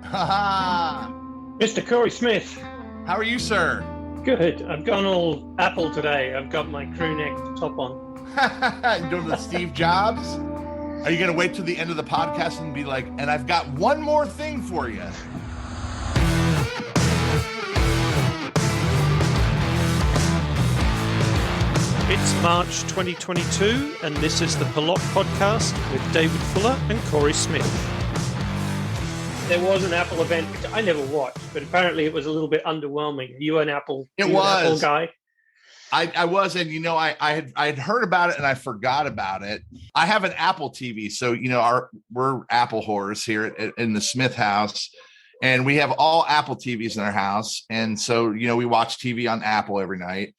Ha Mr. Cory Smith. How are you, sir? Good. I've gone all Apple today. I've got my crew neck top on. You doing the Steve Jobs? Are you going to wait till the end of the podcast and be like, and I've got one more thing for you? It's March 2022, and this is the Pilote podcast with David Fuller and Cory Smith. There was an Apple event, which I never watched, but apparently it was a little bit underwhelming. Are you an Apple? It was. An Apple guy? I was, and I had heard about it and I forgot about it. I have an Apple TV, so we're Apple whores here in the Smith house, and we have all Apple TVs in our house, and so we watch TV on Apple every night.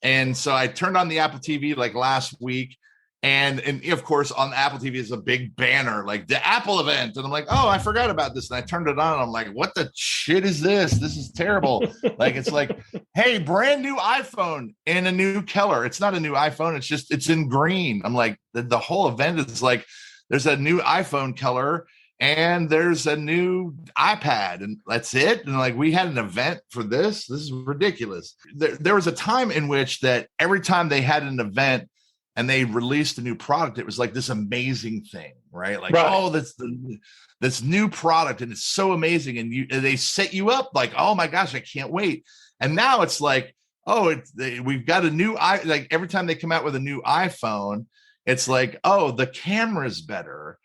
And so I turned on the Apple TV like last week, and of course on the Apple TV is a big banner like the Apple event, and I'm like, oh, I forgot about this, and I turned it on, and I'm like, what the shit is this? This is terrible. Like, it's like, hey, brand new iPhone and a new color. It's not a new iPhone, it's in green. I'm like, the whole event is like, there's a new iPhone color and there's a new iPad, and that's it. And like, we had an event for this. This is ridiculous. There was a time in which that every time they had an event and they released a new product, it was like this amazing thing, right? Like, right. Oh, this new product, and it's so amazing. And they set you up like, oh my gosh, I can't wait. And now it's like, oh, we've got a new like every time they come out with a new iPhone, it's like, oh, the camera's better.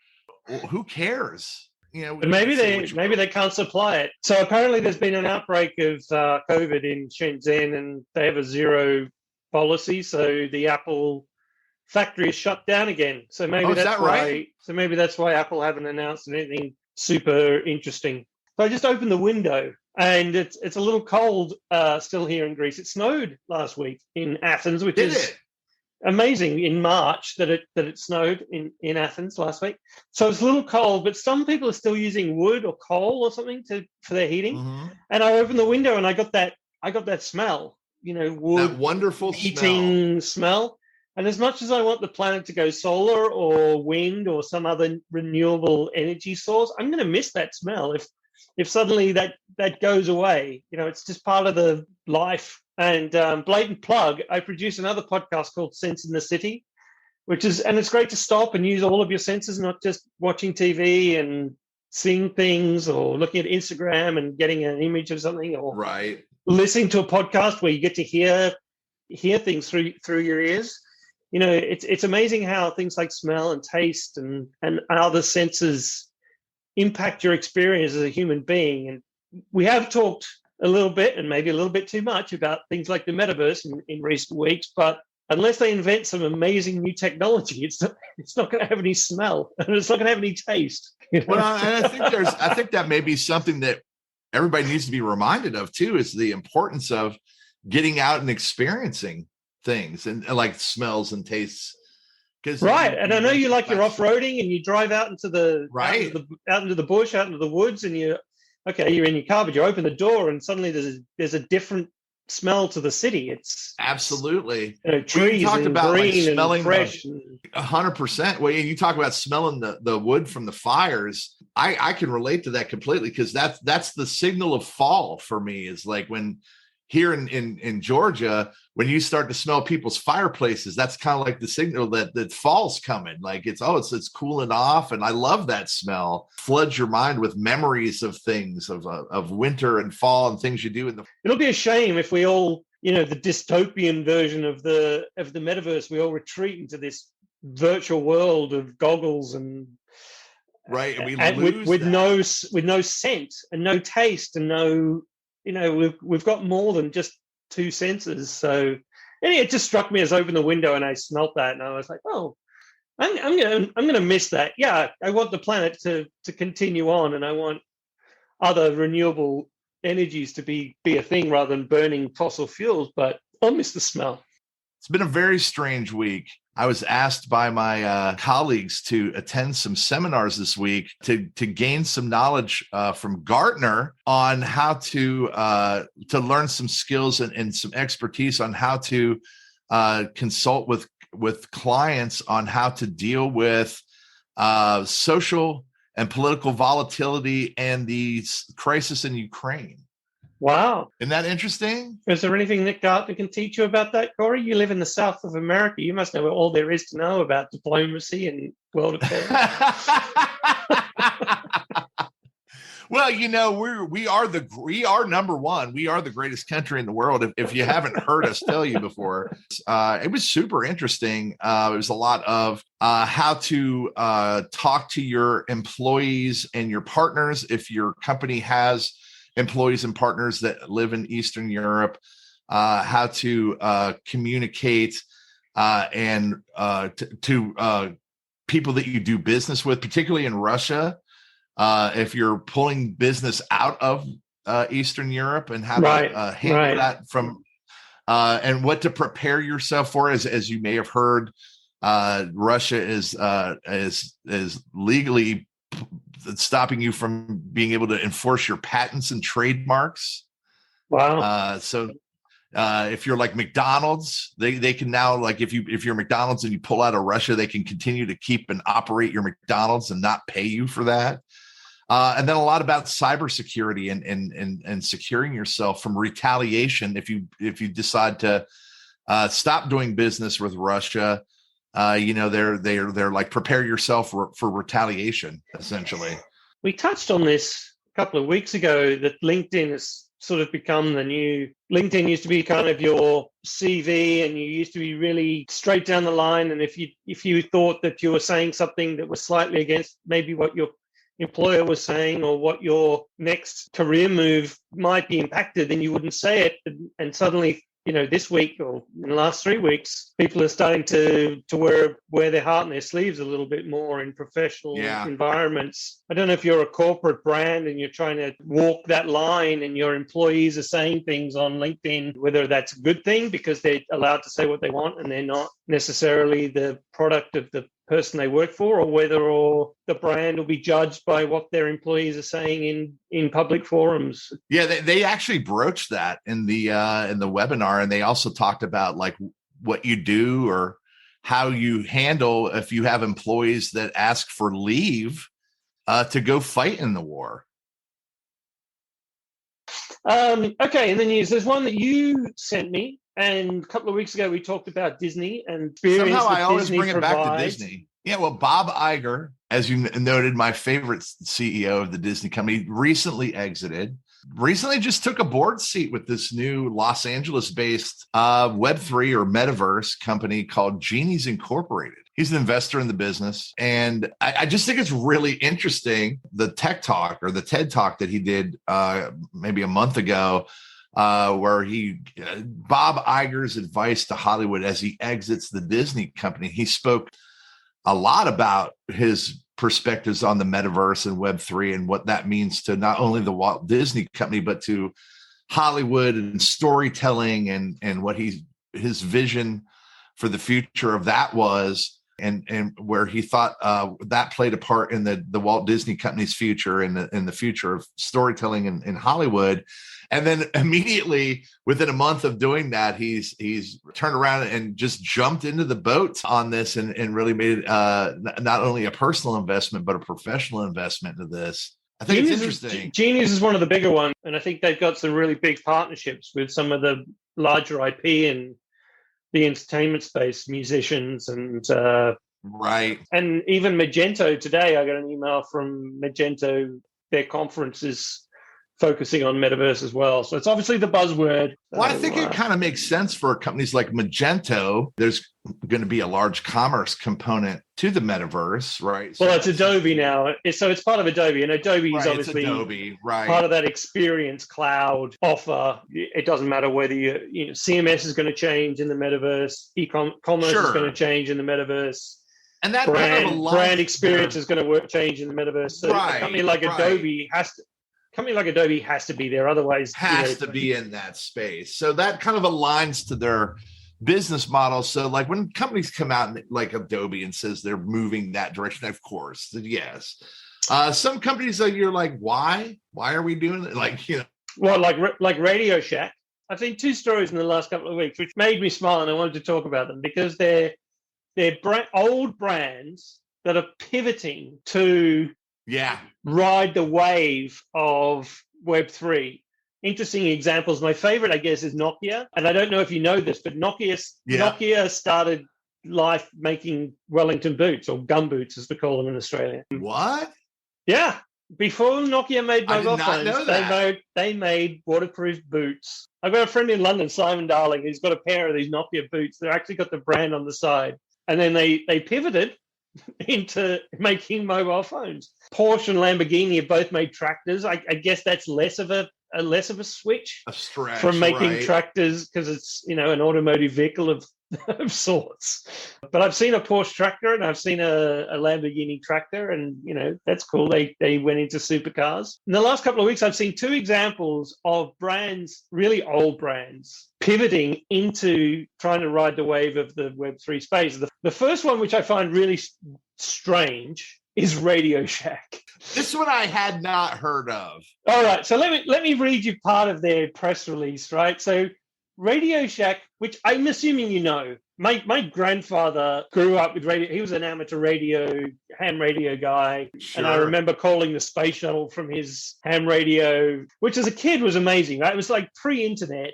Well, who cares? But maybe they can't supply it. So apparently there's been an outbreak of COVID in Shenzhen, and they have a zero policy. So the Apple factory is shut down again. So maybe that's why. Right? So maybe that's why Apple haven't announced anything super interesting. So I just opened the window, and it's a little cold still here in Greece. It snowed last week in Athens, which is amazing in March that it snowed in Athens last week. So it's a little cold, but some people are still using wood or coal or something for their heating. Mm-hmm. And I opened the window and I got that smell, wood, that wonderful heating smell. And as much as I want the planet to go solar or wind or some other renewable energy source, I'm going to miss that smell if suddenly that goes away. It's just part of the life. And blatant plug, I produce another podcast called Sense in the City, and it's great to stop and use all of your senses, not just watching TV and seeing things or looking at Instagram and getting an image of something, or right. Listening to a podcast where you get to hear things through your ears. It's amazing how things like smell and taste and other senses impact your experience as a human being. And we have talked a little bit, and maybe a little bit too much, about things like the Metaverse in recent weeks, but unless they invent some amazing new technology, it's not going to have any smell, and it's not going to have any taste. Well, and I think that may be something that everybody needs to be reminded of too, is the importance of getting out and experiencing things and like smells and tastes. Right, and I know you like your off-roading, and you drive out into the out into the bush, out into the woods, and you're in your car, but you open the door and suddenly there's a different smell to the city. It's absolutely trees talked and about green like smelling and fresh. 100%. Well, you talk about smelling the wood from the fires. I can relate to that completely, because that's the signal of fall for me, is like when here in Georgia, when you start to smell people's fireplaces, that's kind of like the signal that fall's coming. Like it's cooling off, and I love that smell. Floods your mind with memories of things of winter and fall and things you do in the. It'll be a shame if we all, the dystopian version of the Metaverse, we all retreat into this virtual world of goggles and. Right, and we lose with no scent and no taste and no. We've got more than just two senses. So it just struck me as I opened the window and I smelt that, and I was like, oh, I'm gonna miss that. Yeah, I want the planet to continue on, and I want other renewable energies to be a thing rather than burning fossil fuels, but I'll miss the smell. It's been a very strange week. I was asked by my colleagues to attend some seminars this week to gain some knowledge from Gartner on how to learn some skills and some expertise on how to consult with clients on how to deal with social and political volatility and the crisis in Ukraine. Wow. Isn't that interesting? Is there anything that Gartner can teach you about that, Cory? You live in the south of America. You must know all there is to know about diplomacy and world affairs. Well, we are number one. We are the greatest country in the world. If you haven't heard us tell you before, it was super interesting. It was a lot of how to talk to your employees and your partners. If your company has employees and partners that live in Eastern Europe, how to communicate and to people that you do business with, particularly in Russia. If you're pulling business out of Eastern Europe, and how to handle that from, and what to prepare yourself for, as you may have heard, Russia is legally stopping you from being able to enforce your patents and trademarks. Wow. So if you're like McDonald's, they can now, like, if you're McDonald's and you pull out of Russia, they can continue to keep and operate your McDonald's and not pay you for that. And then a lot about cybersecurity and securing yourself from retaliation if you decide to stop doing business with Russia. They're like, prepare yourself for retaliation, essentially. We touched on this a couple of weeks ago, that LinkedIn has sort of become the new. LinkedIn used to be kind of your CV, and you used to be really straight down the line. And if you thought that you were saying something that was slightly against maybe what your employer was saying, or what your next career move might be impacted, then you wouldn't say it. And suddenly, this week or in the last 3 weeks, people are starting to wear their heart on their sleeves a little bit more in professional environments. I don't know if you're a corporate brand and you're trying to walk that line, and your employees are saying things on LinkedIn, whether that's a good thing because they're allowed to say what they want and they're not necessarily the product of the person they work for, or whether the brand will be judged by what their employees are saying in public forums. Yeah, they actually broached that in the webinar, and they also talked about like what you do or how you handle if you have employees that ask for leave to go fight in the war. Okay, and then there's one that you sent me. And a couple of weeks ago, we talked about Disney and experience. Somehow I always Disney bring it back to provides. Disney. Yeah, well, Bob Iger, as you noted, my favorite CEO of the Disney company, recently just took a board seat with this new Los Angeles-based Web3 or Metaverse company called Genies Incorporated. He's an investor in the business. And I just think it's really interesting, the tech talk or the TED talk that he did maybe a month ago, where Bob Iger's advice to Hollywood as he exits the Disney company. He spoke a lot about his perspectives on the metaverse and Web3 and what that means to not only the Walt Disney Company, but to Hollywood and storytelling, and what his vision for the future of that was, and where he thought that played a part in the Walt Disney Company's future and the future of storytelling in Hollywood. And then immediately within a month of doing that, he's turned around and just jumped into the boat on this and really made it not only a personal investment, but a professional investment into this. I think it's interesting. Genius is one of the bigger ones. And I think they've got some really big partnerships with some of the larger IP and the entertainment space, musicians and right. And even Magento today, I got an email from Magento. Their conference is focusing on metaverse as well. So it's obviously the buzzword. Well, I think it kind of makes sense for companies like Magento. There's going to be a large commerce component to the metaverse, right? So well, it's Adobe now. So it's part of Adobe, and Adobe is obviously part of that experience cloud offer. It doesn't matter whether CMS is going to change in the metaverse, e-commerce is going to change in the metaverse. And that brand experience is going to change in the metaverse. So a company like Adobe has to be there. Otherwise, has to be in that space. So that kind of aligns to their business model. So like when companies come out like Adobe and says they're moving that direction, of course, yes. Some companies you're like, why are we doing it? Well, like Radio Shack. I've seen two stories in the last couple of weeks, which made me smile, and I wanted to talk about them because they're old brands that are pivoting to ride the wave of Web3. Interesting examples. My favorite, I guess, is Nokia. And I don't know if you know this, but Nokia started life making Wellington boots, or gum boots as we call them in Australia. What? Yeah. Before Nokia made mobile phones, they made waterproof boots. I've got a friend in London, Simon Darling, who's got a pair of these Nokia boots. They've actually got the brand on the side. And then they pivoted into making mobile phones. Porsche and Lamborghini have both made tractors. I guess that's less of a switch, a stretch from making tractors, because it's an automotive vehicle of sorts. But I've seen a Porsche tractor and I've seen a Lamborghini tractor, and that's cool. They went into supercars. In the last couple of weeks, I've seen two examples of brands, really old brands, pivoting into trying to ride the wave of the Web3 space. The first one, which I find really strange, is Radio Shack. This one I had not heard of. All right, so let me read you part of their press release, right? So Radio Shack, which I'm assuming my grandfather grew up with radio. He was an amateur ham radio guy. Sure. And I remember calling the space shuttle from his ham radio, which as a kid was amazing, right? It was like pre-internet.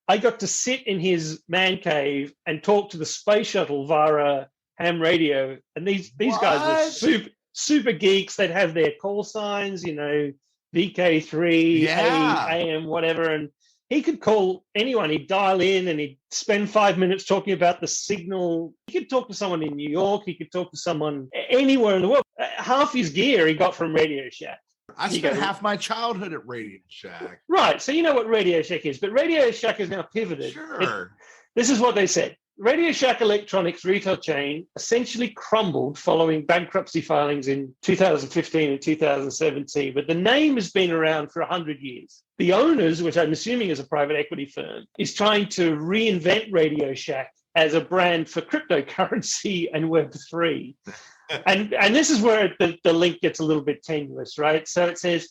I got to sit in his man cave and talk to the space shuttle via ham radio. And these guys were super geeks. They'd have their call signs, VK3, AM, whatever. And he could call anyone. He'd dial in and he'd spend 5 minutes talking about the signal. He could talk to someone in New York. He could talk to someone anywhere in the world. Half his gear he got from Radio Shack. I spent half my childhood at Radio Shack. Right. So you know what Radio Shack is. But Radio Shack has now pivoted. Sure. This is what they said. Radio Shack Electronics retail chain essentially crumbled following bankruptcy filings in 2015 and 2017, but the name has been around for 100 years. The owners, which I'm assuming is a private equity firm, is trying to reinvent Radio Shack as a brand for cryptocurrency and Web3. And this is where the link gets a little bit tenuous, right? So it says,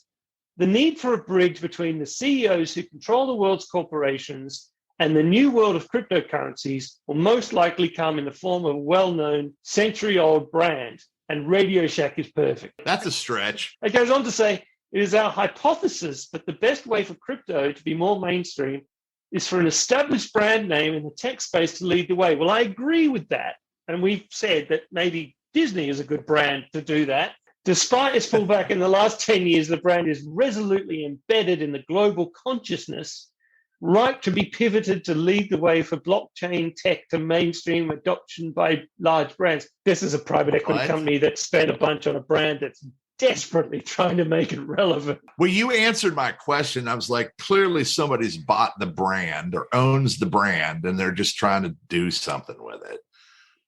the need for a bridge between the CEOs who control the world's corporations and the new world of cryptocurrencies will most likely come in the form of a well-known century-old brand, and Radio Shack is perfect. That's a stretch. It goes on to say, it is our hypothesis that the best way for crypto to be more mainstream is for an established brand name in the tech space to lead the way. Well, I agree with that. And we've said that maybe Disney is a good brand to do that. Despite its pullback in the last 10 years, the brand is resolutely embedded in the global consciousness, right to be pivoted to lead the way for blockchain tech to mainstream adoption by large brands. This is a private equity company that spent a bunch on a brand that's desperately trying to make it relevant. Well, you answered my question. I was like, clearly somebody's bought the brand or owns the brand, and they're just trying to do something with it.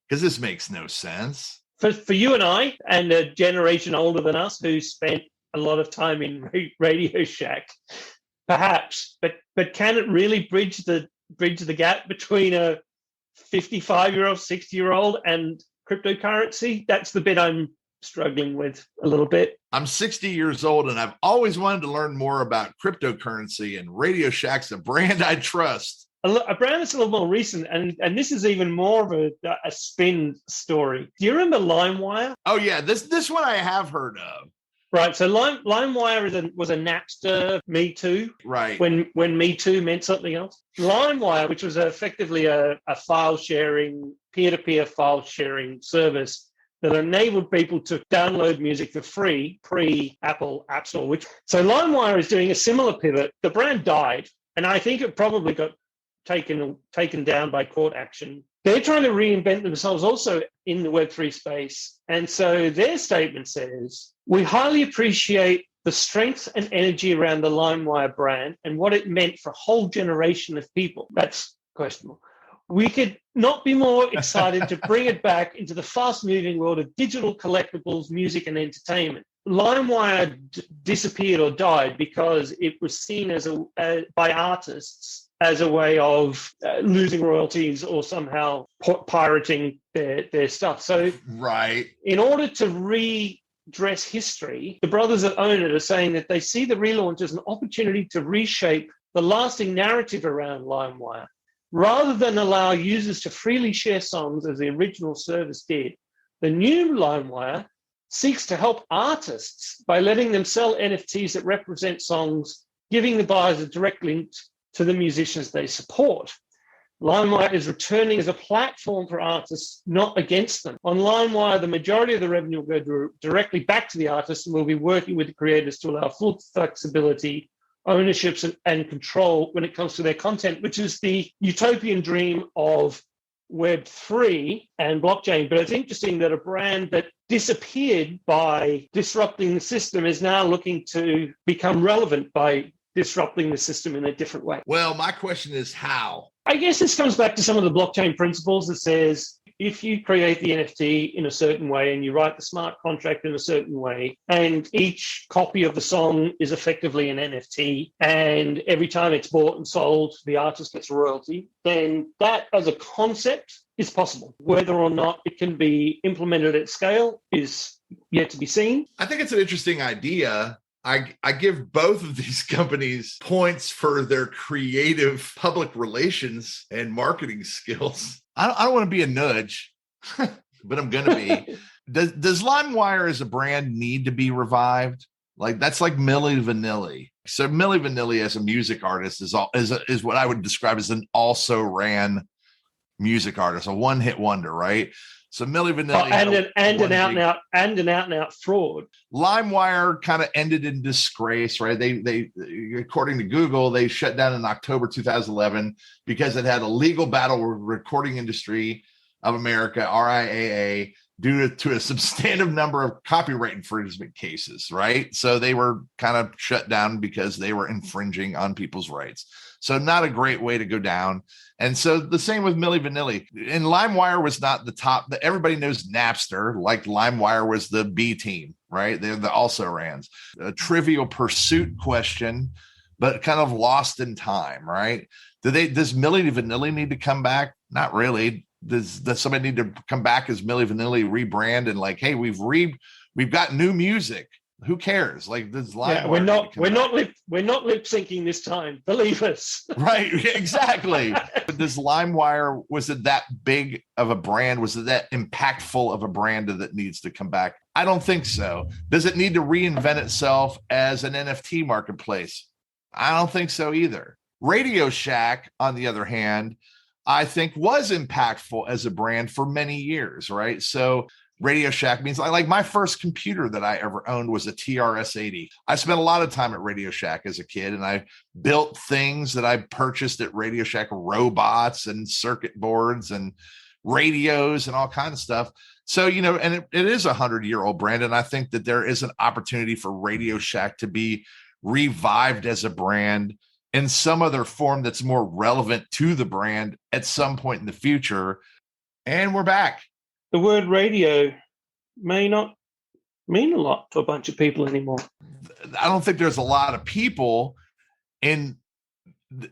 Because this makes no sense. For you and I, and a generation older than us who spent a lot of time in Radio Shack, perhaps, but can it really bridge the gap between a 55-year-old, 60-year-old and cryptocurrency? That's the bit I'm struggling with a little bit. I'm 60 years old, and I've always wanted to learn more about cryptocurrency, and Radio Shack's a brand I trust. A brand that's a little more recent, and this is even more of a spin story. Do you remember LimeWire? Oh, yeah. This one I have heard of. Right, so LimeWire was a Napster Me Too. Right. When Me Too meant something else. LimeWire, which was effectively a file sharing, peer-to-peer file sharing service that enabled people to download music for free pre-Apple App Store. So LimeWire is doing a similar pivot. The brand died, and I think it probably got taken down by court action. They're trying to reinvent themselves also in the Web3 space. And so their statement says, we highly appreciate the strength and energy around the LimeWire brand and what it meant for a whole generation of people. That's questionable. We could not be more excited to bring it back into the fast-moving world of digital collectibles, music, and entertainment. LimeWire disappeared or died because it was seen by artists as a way of losing royalties or somehow pirating their stuff. So right. In order to redress history, the brothers that own it are saying that they see the relaunch as an opportunity to reshape the lasting narrative around LimeWire. Rather than allow users to freely share songs as the original service did, the new LimeWire seeks to help artists by letting them sell NFTs that represent songs, giving the buyers a direct link to the musicians they support. LimeWire is returning as a platform for artists, not against them. On LimeWire, the majority of the revenue will go directly back to the artists, and we'll be working with the creators to allow full flexibility, ownerships, and control when it comes to their content, which is the utopian dream of Web3 and blockchain. But it's interesting that a brand that disappeared by disrupting the system is now looking to become relevant by disrupting the system in a different way. Well, my question is how? I guess this comes back to some of the blockchain principles that says if you create the NFT in a certain way and you write the smart contract in a certain way, and each copy of the song is effectively an NFT, and every time it's bought and sold, the artist gets a royalty, then that as a concept is possible. Whether or not it can be implemented at scale is yet to be seen. I think it's an interesting idea. I give both of these companies points for their creative public relations and marketing skills. I don't want to be a nudge, but I'm going to be. Does LimeWire as a brand need to be revived? Like that's like Milli Vanilli. So Milli Vanilli as a music artist is what I would describe as an also ran music artist, a one-hit wonder, right? So Milli Vanilli and an out and out fraud. LimeWire kind of ended in disgrace, right? They according to Google, they shut down in October 2011 because it had a legal battle with the Recording Industry of America, RIAA, due to a substantive number of copyright infringement cases, right? So they were kind of shut down because they were infringing on people's rights. So not a great way to go down. And so the same with Milli Vanilli. And LimeWire was not the top. Everybody knows Napster, like LimeWire was the B team, right? They're the also-rans. A trivial pursuit question, but kind of lost in time, right? Does Milli Vanilli need to come back? Not really. Does somebody need to come back as Milli Vanilli, rebrand and like, hey, we've got new music. Who cares? Like this LimeWire. Yeah, we're not lip syncing this time. Believe us. Right. Exactly. But this LimeWire, was it that big of a brand? Was it that impactful of a brand that needs to come back? I don't think so. Does it need to reinvent itself as an NFT marketplace? I don't think so either. Radio Shack, on the other hand, I think was impactful as a brand for many years, right? So Radio Shack means like my first computer that I ever owned was a TRS-80. I spent a lot of time at Radio Shack as a kid, and I built things that I purchased at Radio Shack, robots and circuit boards and radios and all kinds of stuff. So, and it is a 100-year-old brand, and I think that there is an opportunity for Radio Shack to be revived as a brand in some other form that's more relevant to the brand at some point in the future. And we're back. The word radio may not mean a lot to a bunch of people anymore. I don't think there's a lot of people in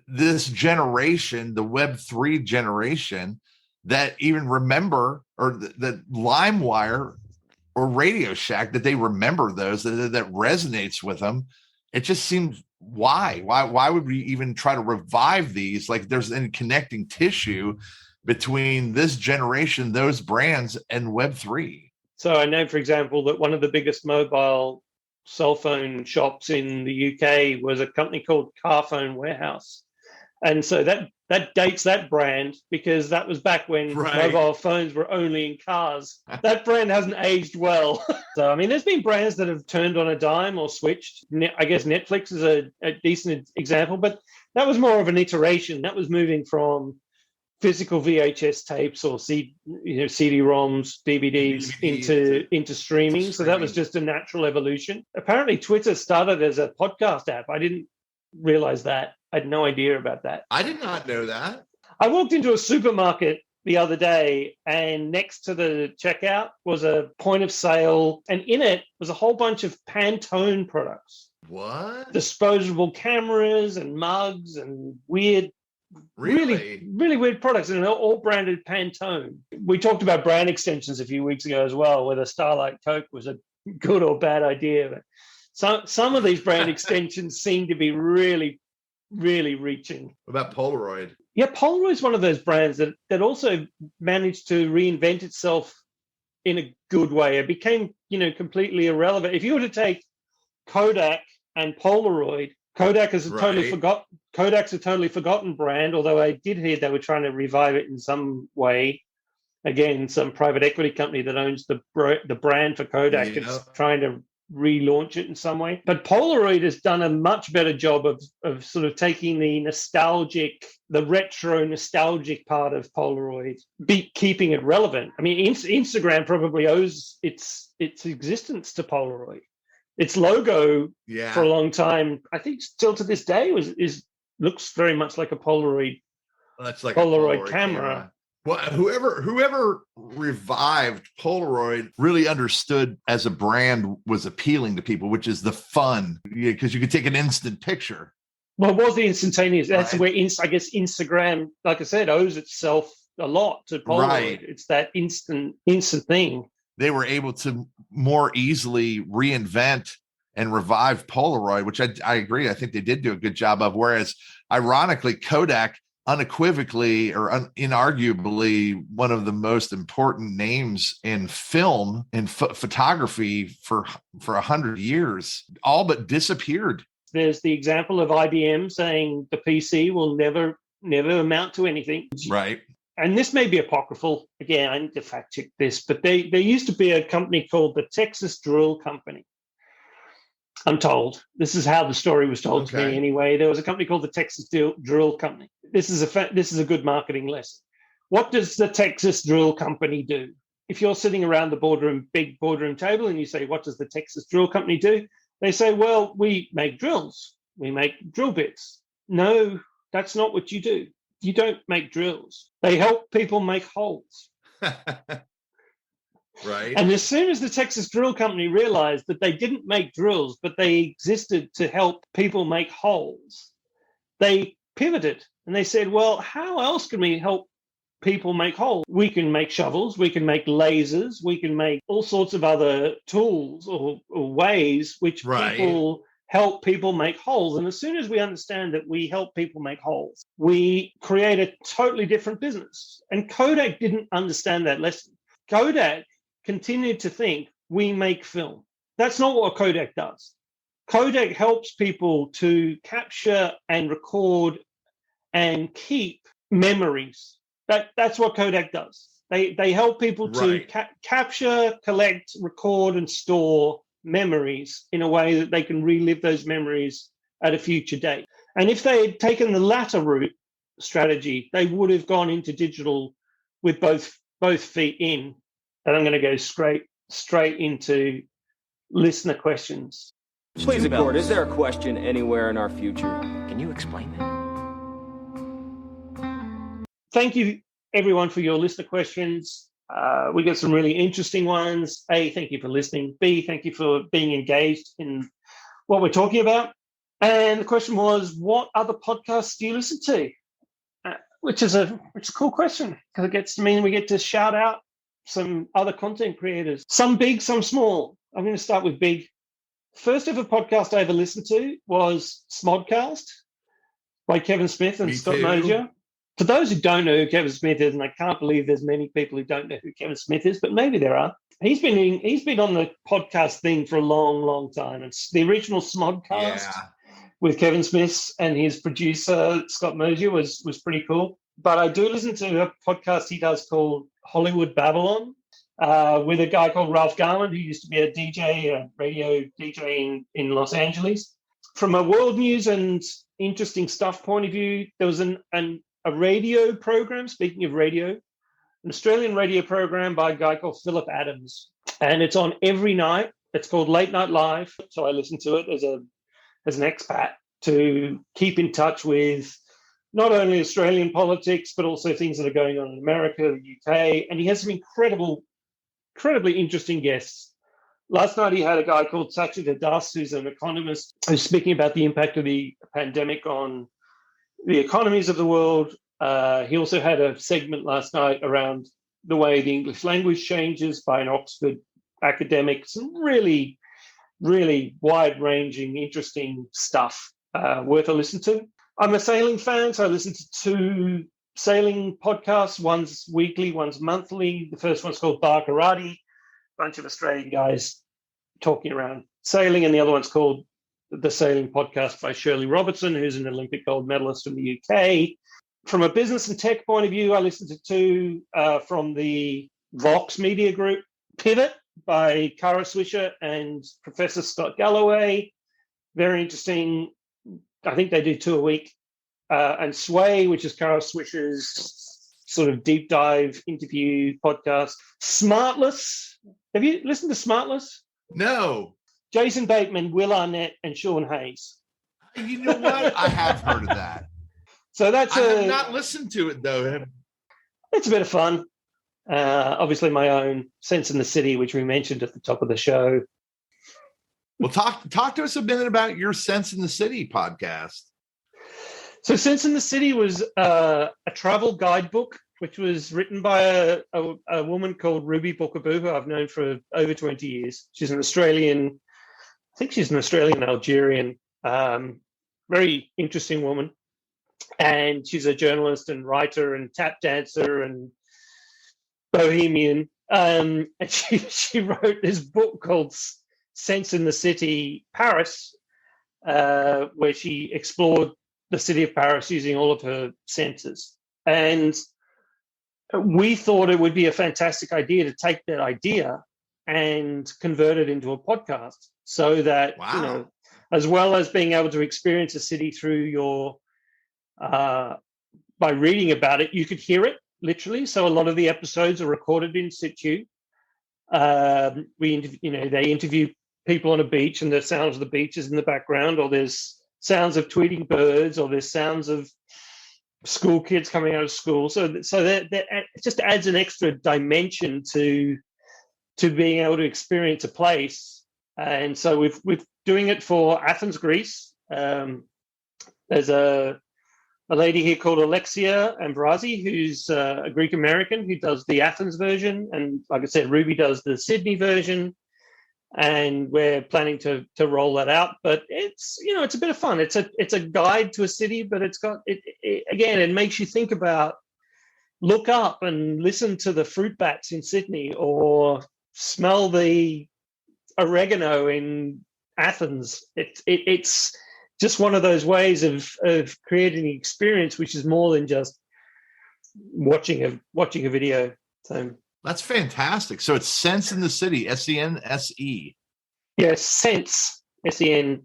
this generation, the Web3 generation, that even remember, or that LimeWire or Radio Shack, that they remember those, that resonates with them. It just seems, why would we even try to revive these? Like there's any connecting tissue between this generation, those brands, and Web3. So I know, for example, that one of the biggest mobile cell phone shops in the UK was a company called Carphone Warehouse. And so that dates that brand, because that was back when mobile phones were only in cars. That brand hasn't aged well. So, I mean, there's been brands that have turned on a dime or switched. I guess Netflix is a decent example, but that was more of an iteration. That was moving from physical VHS tapes or CD-ROMs, DVDs into streaming. So that was just a natural evolution. Apparently, Twitter started as a podcast app. I didn't realize that. I had no idea about that. I did not know that. I walked into a supermarket the other day, and next to the checkout was a point of sale, and in it was a whole bunch of Pantone products. What? Disposable cameras and mugs and weird, really weird products, and they're all branded Pantone. We talked about brand extensions a few weeks ago as well, whether Starlight Coke was a good or bad idea. But some of these brand extensions seem to be really reaching. What about Polaroid? Yeah, Polaroid is one of those brands that also managed to reinvent itself in a good way. It became, completely irrelevant. If you were to take Kodak and Polaroid, Kodak's a totally forgotten brand, although I did hear they were trying to revive it in some way. Again, some private equity company that owns the brand for Kodak is trying to relaunch it in some way. But Polaroid has done a much better job of sort of taking the retro nostalgic part of Polaroid, keeping it relevant. I mean, Instagram probably owes its existence to Polaroid. Its logo for a long time, I think still to this day, looks very much like a Polaroid. Well, that's like Polaroid camera. Well, whoever revived Polaroid really understood as a brand was appealing to people, which is the fun, because you could take an instant picture. Well, it was the instantaneous. That's where I guess Instagram, like I said, owes itself a lot to Polaroid. Right. It's that instant thing. They were able to more easily reinvent and revive Polaroid, which I agree. I think they did do a good job of. Whereas, ironically, Kodak, unequivocally or inarguably one of the most important names in film and photography for 100 years, all but disappeared. There's the example of IBM saying the PC will never amount to anything. Right. And this may be apocryphal. Again, I need to fact check this, but there used to be a company called the Texas Drill Company. I'm told. This is how the story was told to me anyway. There was a company called the Texas Drill Company. This is a good marketing lesson. What does the Texas Drill Company do? If you're sitting around the big boardroom table and you say, what does the Texas Drill Company do? They say, well, we make drills. We make drill bits. No, that's not what you do. You don't make drills. They help people make holes. Right. And as soon as the Texas Drill Company realized that they didn't make drills, but they existed to help people make holes, they pivoted and they said, well, how else can we help people make holes? We can make shovels, we can make lasers, we can make all sorts of other tools or ways which people help people make holes. And as soon as we understand that we help people make holes, we create a totally different business. And Kodak didn't understand that lesson. Kodak continued to think we make film. That's not what Kodak does. Kodak helps people to capture and record and keep memories. That's what Kodak does. They help people to capture, collect, record, and store memories in a way that they can relive those memories at a future date. And if they had taken the latter route strategy, they would have gone into digital with both feet in. And I'm going to go straight into listener questions. Please, Accord, is there a question anywhere in our future? Can you explain that? Thank you, everyone, for your listener questions. We got some really interesting ones. A, thank you for listening. B, thank you for being engaged in what we're talking about. And the question was, what other podcasts do you listen to? Which is a cool question, because it gets to mean we get to shout out some other content creators, some big, some small. I'm going to start with big. First ever podcast I ever listened to was Smodcast by Kevin Smith and Scott Mosier. For those who don't know who Kevin Smith is, and I can't believe there's many people who don't know who Kevin Smith is, but maybe there are. He's been on the podcast thing for a long, long time. It's the original Smodcast with Kevin Smith and his producer Scott Mosier was pretty cool. But I do listen to a podcast he does called Hollywood Babbleon with a guy called Ralph Garland, who used to be a DJ, a radio DJ in Los Angeles. From a world news and interesting stuff point of view, there was a radio program, speaking of radio, an Australian radio program by a guy called Philip Adams. And it's on every night. It's called Late Night Live. So I listen to it as an expat to keep in touch with not only Australian politics, but also things that are going on in America, the UK. And he has some incredibly interesting guests. Last night, he had a guy called Sachita Das, who's an economist, who's speaking about the impact of the pandemic on the economies of the world. He also had a segment last night around the way the English language changes by an Oxford academic. Some really, really wide-ranging, interesting stuff worth a listen to. I'm a sailing fan, so I listen to 2 sailing podcasts. One's weekly, one's monthly. The first one's called Bar Karate. bunch of Australian guys talking around sailing, and the other one's called The Sailing Podcast by Shirley Robertson, who's an Olympic gold medalist from the UK. From a business and tech point of view, I listened to two from the Vox Media Group. Pivot by Kara Swisher and Professor Scott Galloway. Very interesting. I think they do 2 a week. And Sway, which is Kara Swisher's sort of deep dive interview podcast. Smartless. Have you listened to Smartless? No. Jason Bateman, Will Arnett, and Sean Hayes. You know what? I have heard of that. So that's I have not listened to it, though. It's a bit of fun. Obviously, my own Sense in the City, which we mentioned at the top of the show. Well, talk to us a minute about your Sense in the City podcast. So Sense in the City was a travel guidebook, which was written by a woman called Ruby Bookaboo, who I've known for over 20 years. She's an Australian, I think she's an Australian-Algerian, very interesting woman. And she's a journalist and writer and tap dancer and bohemian. And she wrote this book called Sense in the City, Paris, where she explored the city of Paris using all of her senses. And we thought it would be a fantastic idea to take that idea and convert it into a podcast so that, you know, as well as being able to experience a city through your, by reading about it, you could hear it literally. So a lot of the episodes are recorded in situ. They interview people on a beach and the sounds of the beach is in the background, or there's sounds of tweeting birds, or there's sounds of school kids coming out of school. So that it just adds an extra dimension to being able to experience a place. And so we're doing it for Athens, Greece. There's a lady here called Alexia Ambrasi, who's a Greek American who does the Athens version, and like I said, Ruby does the Sydney version. And we're planning to roll that out, but it's a bit of fun. It's a guide to a city, but it's got it makes you think about, look up and listen to the fruit bats in Sydney, or smell the oregano in Athens. It's just one of those ways of creating an experience which is more than just watching a video. So that's fantastic. So it's Sense in the City, SENSE. Yes, Sense, SENSE.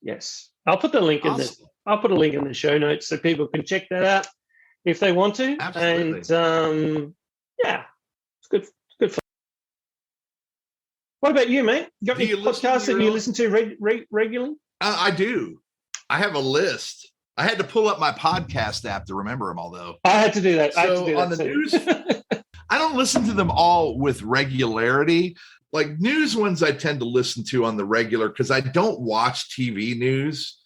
Yes, I'll put the link in I'll put a link in the show notes so people can check that out if they want to. Absolutely. And it's good. Fun. What about you, mate? You got any podcasts that you listen to regularly? I do. I have a list. I had to pull up my podcast app to remember them all, though. I had to do that. On the news, I don't listen to them all with regularity. Like news ones, I tend to listen to on the regular because I don't watch TV news.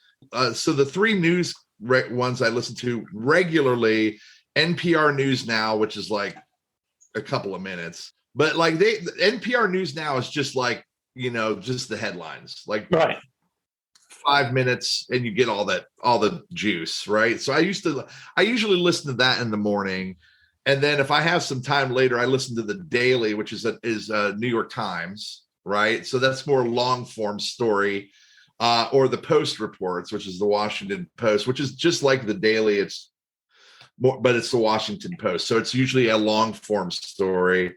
So the three news ones I listen to regularly: NPR News Now, which is like a couple of minutes, but like NPR News Now is just like just the headlines, like right. 5 minutes and you get all the juice, right? So I usually listen to that in the morning, and then if I have some time later, I listen to the Daily, which is New York Times, right? So that's more long form story, or the Post reports, which is the Washington Post, which is just like the Daily. It's more, but it's the Washington Post, so it's usually a long form story.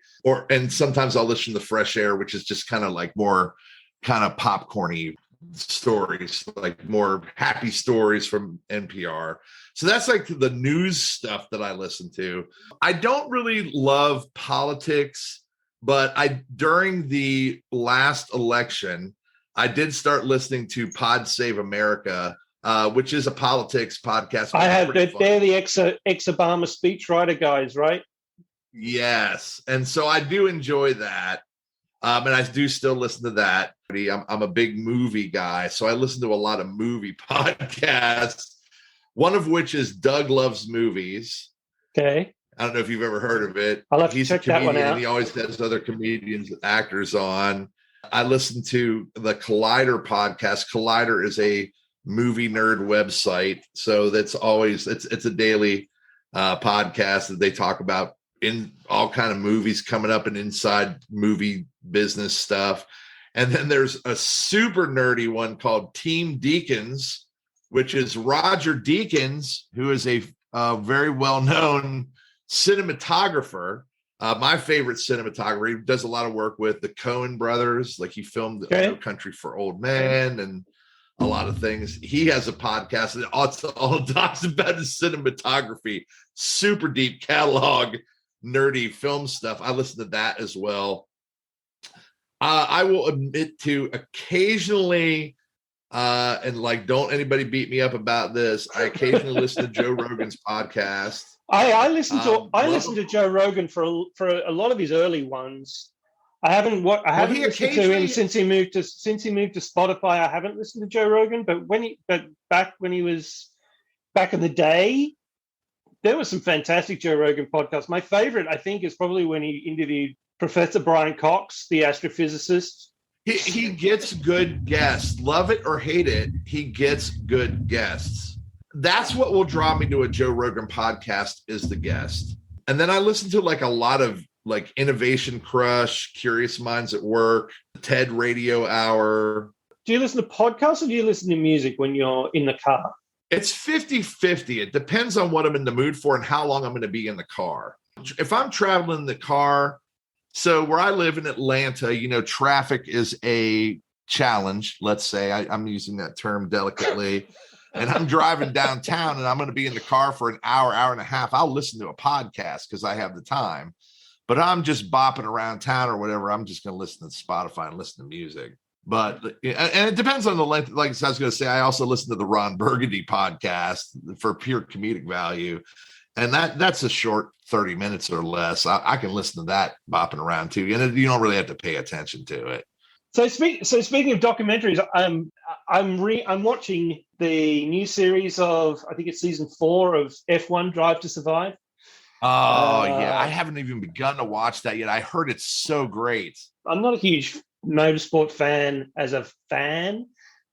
And sometimes I'll listen to Fresh Air, which is just kind of like more kind of popcorny stories, like more happy stories from NPR. So that's like the news stuff that I listen to. I don't really love politics, but during the last election, I did start listening to Pod Save America, which is a politics podcast. I have. They're the ex-Obama speechwriter guys, right? Yes. And so I do enjoy that. And I do still listen to that. I'm a big movie guy, so I listen to a lot of movie podcasts, one of which is Doug Loves Movies. Okay. I don't know if you've ever heard of it. I'll have to check that one out. He always has other comedians and actors on. I listen to the Collider podcast. Collider is a movie nerd website, so that's always it's a daily podcast that they talk about in all kind of movies coming up and inside movie business stuff. And then there's a super nerdy one called Team Deakins, which is Roger Deakins, who is a very well-known cinematographer. My favorite cinematographer. He does a lot of work with the Coen brothers. Like he filmed No Country for Old Men and a lot of things. He has a podcast that all talks about his cinematography, super deep catalog, nerdy film stuff. I listen to that as well. I will admit to occasionally, and like, don't anybody beat me up about this, I occasionally listen to Joe Rogan's podcast. I listen to Joe Rogan for a lot of his early ones. I haven't listened to him since he moved to Spotify. I haven't listened to Joe Rogan, but back when he was back in the day, there was some fantastic Joe Rogan podcasts. My favorite, I think, is probably when he interviewed Professor Brian Cox, the astrophysicist. He gets good guests. Love it or hate it, he gets good guests. That's what will draw me to a Joe Rogan podcast, is the guest. And then I listen to like a lot of like Innovation Crush, Curious Minds at Work, TED Radio Hour. Do you listen to podcasts or do you listen to music when you're in the car? It's 50-50. It depends on what I'm in the mood for and how long I'm going to be in the car. If I'm traveling in the car, so where I live in Atlanta, you know, traffic is a challenge. Let's say I'm using that term delicately. And I'm driving downtown and I'm going to be in the car for an hour and a half. I'll listen to a podcast because I have the time. But I'm just bopping around town or whatever. I'm just going to listen to Spotify and listen to music. But, and it depends on the length. Like I was going to say, I also listen to the Ron Burgundy podcast for pure comedic value. And that's a short 30 minutes or less. I can listen to that bopping around too. And you don't really have to pay attention to it. So speaking of documentaries, I'm watching the new series of, I think it's season 4 of F1 Drive to Survive. Oh yeah, I haven't even begun to watch that yet. I heard it's so great. I'm not a huge motorsport fan as a fan,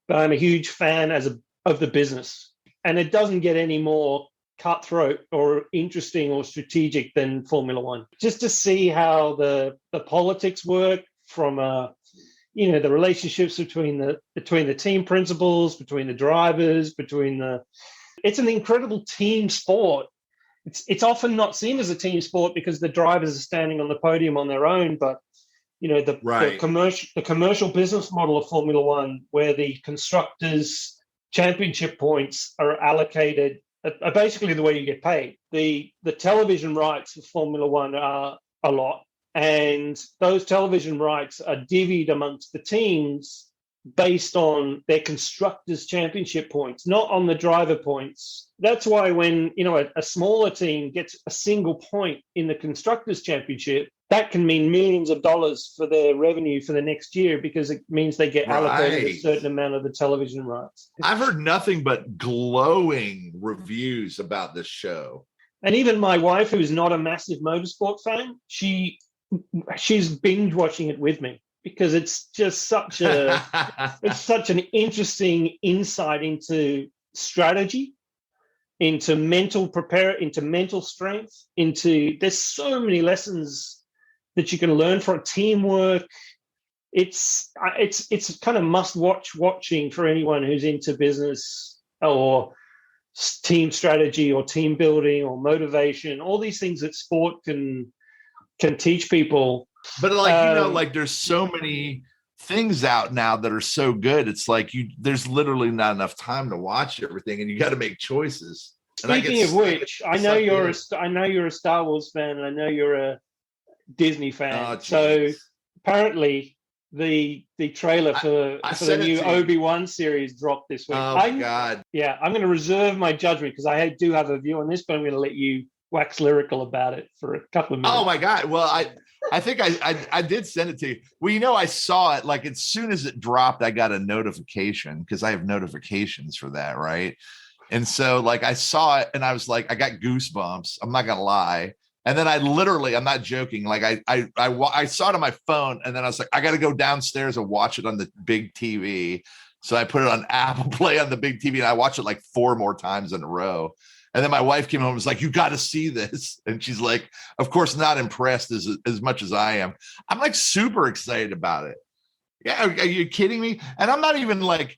but I'm a huge fan of the business, and it doesn't get any more cutthroat or interesting or strategic than Formula One. Just to see how the politics work from the relationships between the team principals, between the drivers, it's an incredible team sport. It's often not seen as a team sport because the drivers are standing on the podium on their own, but the commercial business model of Formula One, where the constructors' championship points are allocated, are basically the way you get paid. The television rights for Formula One are a lot. And those television rights are divvied amongst the teams based on their constructors' championship points, not on the driver points. That's why when a smaller team gets a single point in the constructors' championship, that can mean millions of dollars for their revenue for the next year because it means they get allocated a certain amount of the television rights. I've heard nothing but glowing reviews about this show. And even my wife, who's not a massive motorsport fan, she's binge watching it with me because it's just such an interesting insight into strategy, into mental strength, there's so many lessons that you can learn from teamwork. It's kind of watching for anyone who's into business or team strategy or team building or motivation, all these things that sport can teach people. But there's so many things out now that are so good. It's like there's literally not enough time to watch everything, and you got to make choices. Speaking of which, I know you're a Star Wars fan, and I know you're a Disney fan. So apparently, the trailer for the new Obi Wan series dropped this week. Oh my God! Yeah, I'm going to reserve my judgment because I do have a view on this, but I'm going to let you wax lyrical about it for a couple of minutes. Oh my God. Well, I think I did send it to you. Well, I saw it like as soon as it dropped, I got a notification because I have notifications for that. Right. And so like I saw it and I was like, I got goosebumps. I'm not going to lie. And then I'm not joking. Like I saw it on my phone and then I was like, I got to go downstairs and watch it on the big TV. So I put it on Apple Play on the big TV and I watched it like 4 more times in a row. And then my wife came home and was like, you got to see this. And she's like, of course, not impressed as much as I am. I'm like super excited about it. Yeah. Are you kidding me? And I'm not even like,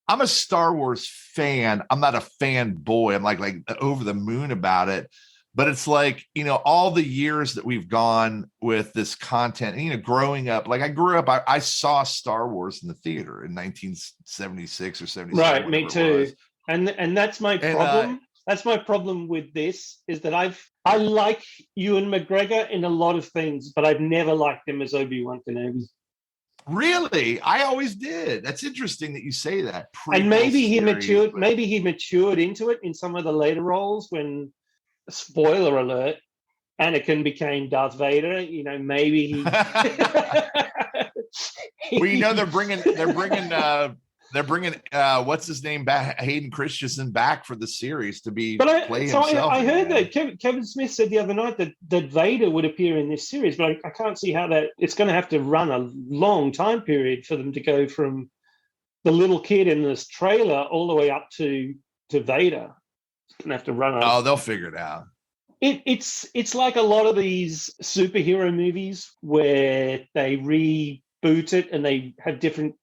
I'm a Star Wars fan. I'm not a fanboy. I'm like over the moon about it. But it's like, you know, all the years that we've gone with this content, and, you know, growing up, like I grew up, I saw Star Wars in the theater in 1976 or 77. Right, me too. And that's my problem. That's my problem with this, is that I like Ewan McGregor in a lot of things, but I've never liked him as Obi Wan Kenobi. Really? I always did. That's interesting that you say that. And maybe he matured. Maybe he matured into it in some of the later roles when, spoiler alert, Anakin became Darth Vader. You know, maybe he. Well, you know, they're bringing what's his name back, Hayden Christensen, back for the series to be play himself. I heard that Kevin Smith said the other night that Vader would appear in this series, but I can't see how that. It's going to have to run a long time period for them to go from the little kid in this trailer all the way up to Vader. It's going to have to run. They'll figure it out. It's like a lot of these superhero movies where they reboot it and they have different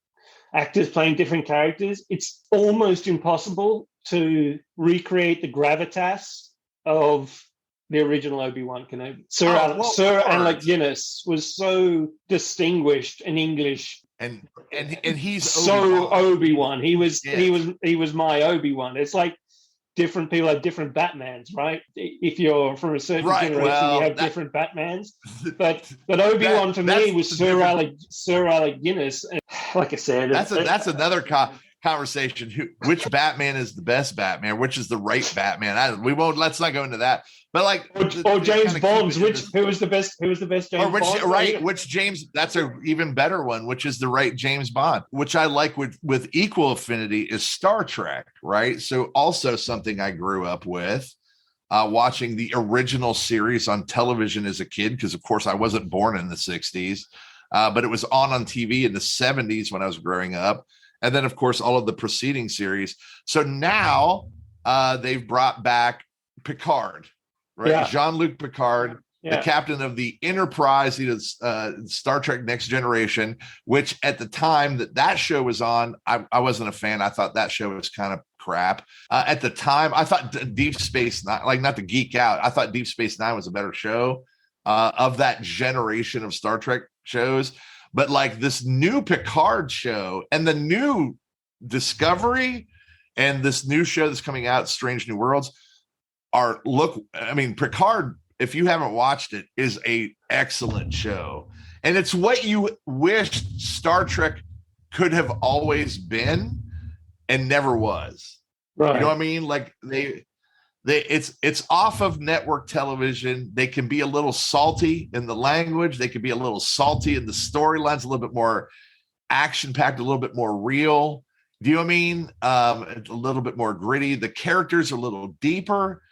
actors playing different characters. It's almost impossible to recreate the gravitas of the original Obi Wan Kenobi. Sir Alec Guinness was so distinguished in English, and he's so Obi-Wan. He was my Obi-Wan. It's like different people have different Batmans, right? If you're from a certain generation, you have different Batmans. But Obi-Wan to me was Sir Alec Guinness. And like I said, that's another conversation. Which Batman is the best Batman? Which is the right Batman? Let's not go into that. But like, or James Bond, who was the best James Bond? Right, which James? That's an even better one. Which is the right James Bond? Which I like with equal affinity is Star Trek. Right. So also something I grew up with, watching the original series on television as a kid, because of course I wasn't born in the 60s, but it was on TV in the 70s when I was growing up, and then of course all of the preceding series. So now they've brought back Picard. Right, yeah. Jean-Luc Picard, the captain of the Enterprise, Star Trek Next Generation, which at the time that show was on, I wasn't a fan. I thought that show was kind of crap. At the time, I thought Deep Space Nine, like not to geek out, I thought Deep Space Nine was a better show of that generation of Star Trek shows. But like this new Picard show and the new Discovery and this new show that's coming out, Strange New Worlds, Picard, if you haven't watched it, is a excellent show. And it's what you wish Star Trek could have always been and never was. Right. You know what I mean? Like it's off of network television. They can be a little salty in the language. They can be a little salty in the storylines, a little bit more action-packed, a little bit more real. Do you know what I mean? A little bit more gritty. The characters are a little deeper.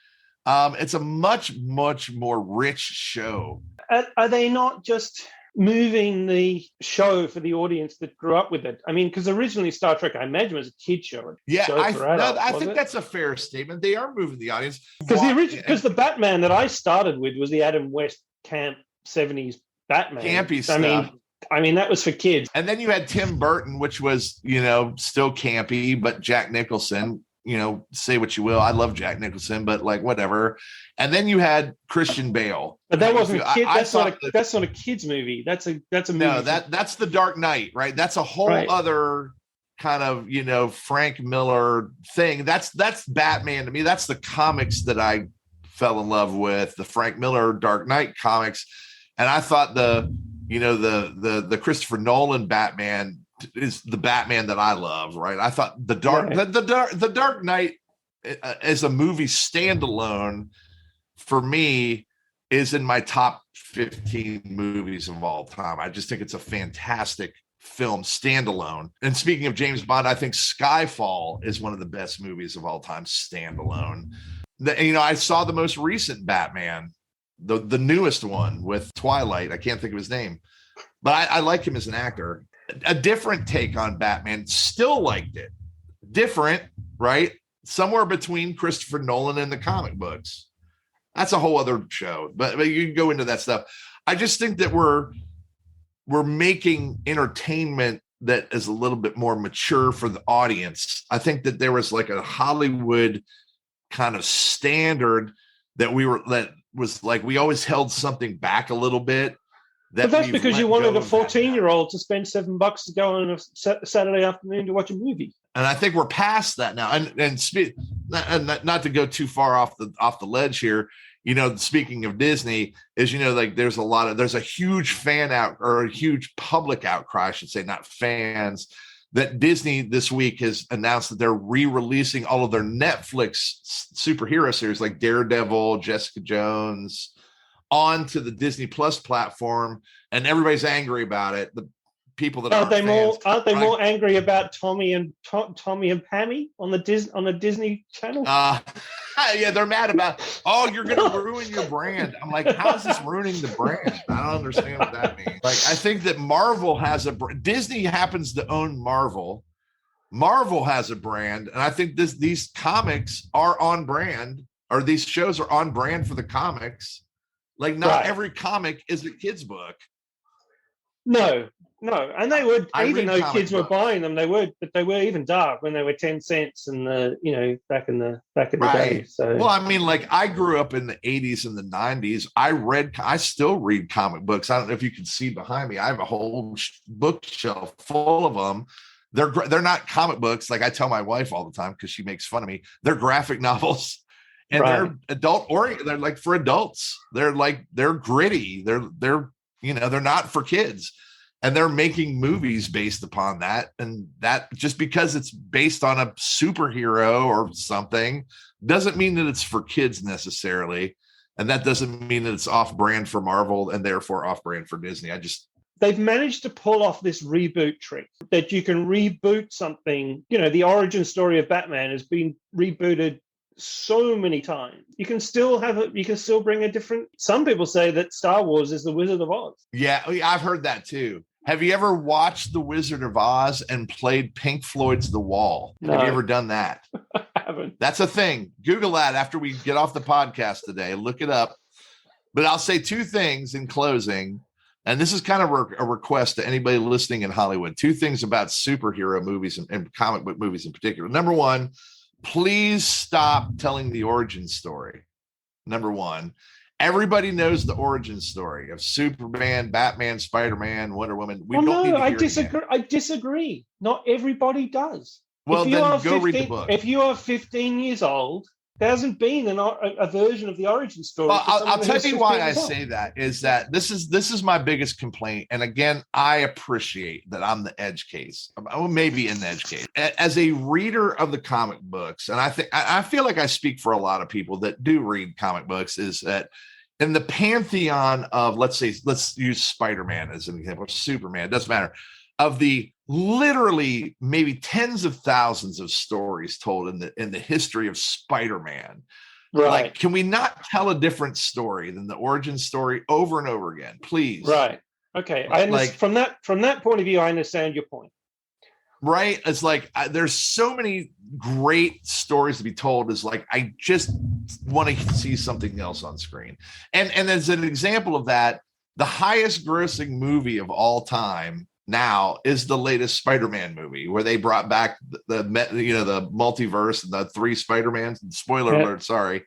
It's a much, much more rich show. Are they not just moving the show for the audience that grew up with it? I mean, because originally Star Trek, I imagine, was a kid show. Yeah, I think that's a fair statement. They are moving the audience. Because the Batman that I started with was the Adam West camp 70s Batman. Campy stuff. I mean, that was for kids. And then you had Tim Burton, which was, still campy, but Jack Nicholson. Say what you will. I love Jack Nicholson, but like whatever. And then you had Christian Bale. But that wasn't kid. That's not a kids movie. That's a movie. No, that's The Dark Knight, right? That's a whole other kind of Frank Miller thing. That's Batman to me. That's the comics that I fell in love with, the Frank Miller Dark Knight comics. And I thought the Christopher Nolan Batman is the Batman that I love, right? I thought the Dark Knight as a movie standalone for me is in my top 15 movies of all time. I just think it's a fantastic film standalone. And speaking of James Bond, I think Skyfall is one of the best movies of all time standalone. I saw the most recent Batman, the newest one with Twilight. I can't think of his name, but I like him as an actor. A different take on Batman, still liked it. Different, right? somewhere between Christopher Nolan and the comic books. That's a whole other show, but you can go into that stuff. I just think that we're making entertainment that is a little bit more mature for the audience. I think that there was like a Hollywood kind of standard that was like, we always held something back a little bit. But that's because you wanted a 14-year-old to spend $7 to go on a Saturday afternoon to watch a movie. And I think we're past that now. And not to go too far off the ledge here, speaking of Disney, is like there's a huge fan out, or a huge public outcry, I should say, not fans, that Disney this week has announced that they're re-releasing all of their Netflix superhero series like Daredevil, Jessica Jones, onto the Disney Plus platform, and everybody's angry about it. The people that aren't they more angry about Tommy and Pammy on the Disney Channel? Yeah, they're mad about, you're going to ruin your brand. I'm like, how is this ruining the brand? I don't understand what that means. Like, I think that Marvel has Disney happens to own Marvel. Marvel has a brand, and I think these comics are on brand, or these shows are on brand for the comics. Like, not every comic is a kid's book. No. And they would, even though kids were buying them, they were even dark when they were 10 cents and back in the day. So, well, I mean, like, I grew up in the 80s and the 90s. I still read comic books. I don't know if you can see behind me. I have a whole bookshelf full of them. They're not comic books. Like I tell my wife all the time, because she makes fun of me. They're graphic novels. And they're adult oriented. They're like for adults. They're gritty. They're not for kids. And they're making movies based upon that. And that, just because it's based on a superhero or something, doesn't mean that it's for kids necessarily. And that doesn't mean that it's off brand for Marvel and therefore off brand for Disney. They've managed to pull off this reboot trick that you can reboot something. The origin story of Batman has been rebooted so many times. You can still bring a different. Some people say that Star Wars is the Wizard of Oz. Yeah, I've heard that too. Have you ever watched The Wizard of Oz and played Pink Floyd's The Wall? No. Have you ever done that? I haven't. That's a thing. Google that after we get off the podcast today. Look it up. But I'll say two things in closing, and this is kind of a request to anybody listening in Hollywood. Two things about superhero movies and comic book movies in particular. Number one, please stop telling the origin story. Number one, everybody knows the origin story of Superman, Batman, Spider-Man, Wonder Woman. I disagree. Not everybody does. Well, then go read the book. If you are 15 years old, there hasn't been a version of the origin story. Well, I'll tell you why I say that is that this is my biggest complaint. And again, I appreciate that I'm the edge case. I'm maybe in the edge case as a reader of the comic books. And I feel like I speak for a lot of people that do read comic books, is that in the pantheon of, let's use Spider-Man as an example, Superman, it doesn't matter, of the literally maybe tens of thousands of stories told in the history of Spider-Man. Right. Like, can we not tell a different story than the origin story over and over again, please? Right. Okay. From that point of view, I understand your point. Right. It's like there's so many great stories to be told. Is like, I just want to see something else on screen. And as an example of that, the highest grossing movie of all time now is the latest Spider-Man movie, where they brought back the multiverse and the 3 Spider-Mans. Spoiler alert, sorry.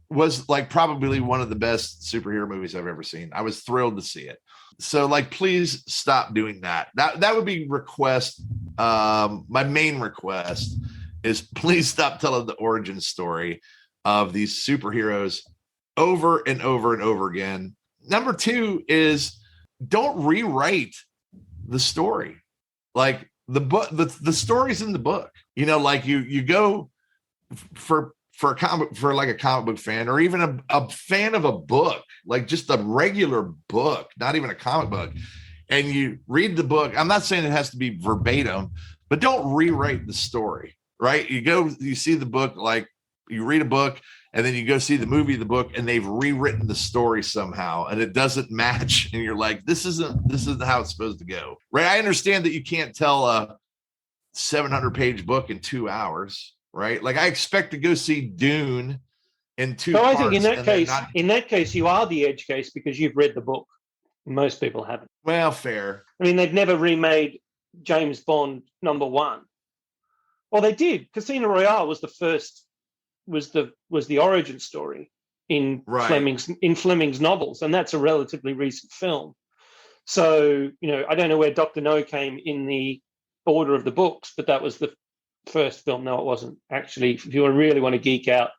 Was like probably one of the best superhero movies I've ever seen. I was thrilled to see it. So, like, please stop doing that. That would be request. My main request is please stop telling the origin story of these superheroes over and over and over again. Number 2 is don't rewrite the story. Like the story's in the book. Like you go for a comic book fan, or even a fan of a book, like just a regular book, not even a comic book, and you read the book. I'm not saying it has to be verbatim, but don't rewrite the story, right? You see the book, like you read a book, and then you go see the movie, the book, and they've rewritten the story somehow, and it doesn't match. And you're like, this isn't how it's supposed to go, right? I understand that you can't tell a 700-page book in 2 hours, right? Like I expect to go see Dune in 2 So parts. I think Not... in that case, you are the edge case because you've read the book. Most people haven't. Well, fair. I mean, they've never remade James Bond #1. Well, they did. Casino Royale was the first, was the origin story in Fleming's novels, and that's a relatively recent film. So, I don't know where Dr. No came in the order of the books, but that was the first film. No, it wasn't. Actually, if you really want to geek out,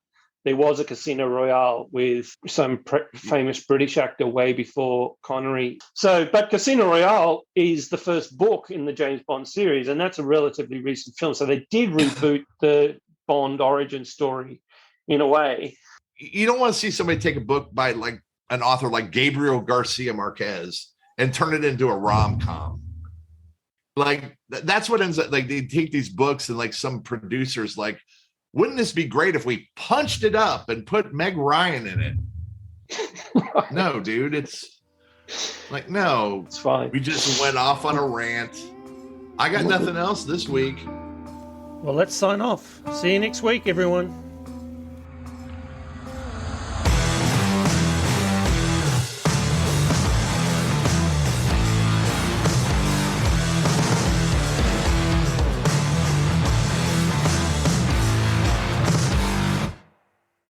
there was a Casino Royale with some famous British actor way before Connery. But Casino Royale is the first book in the James Bond series, and that's a relatively recent film. So they did reboot the Bond origin story in a way. You don't want to see somebody take a book by like an author like Gabriel Garcia Marquez and turn it into a rom-com. Like that's what ends up, like they take these books and like some producers like, wouldn't this be great if we punched it up and put Meg Ryan in it? No, dude, it's like, no, it's fine. We just went off on a rant. I got nothing else this week. Well, let's sign off. See you next week, everyone.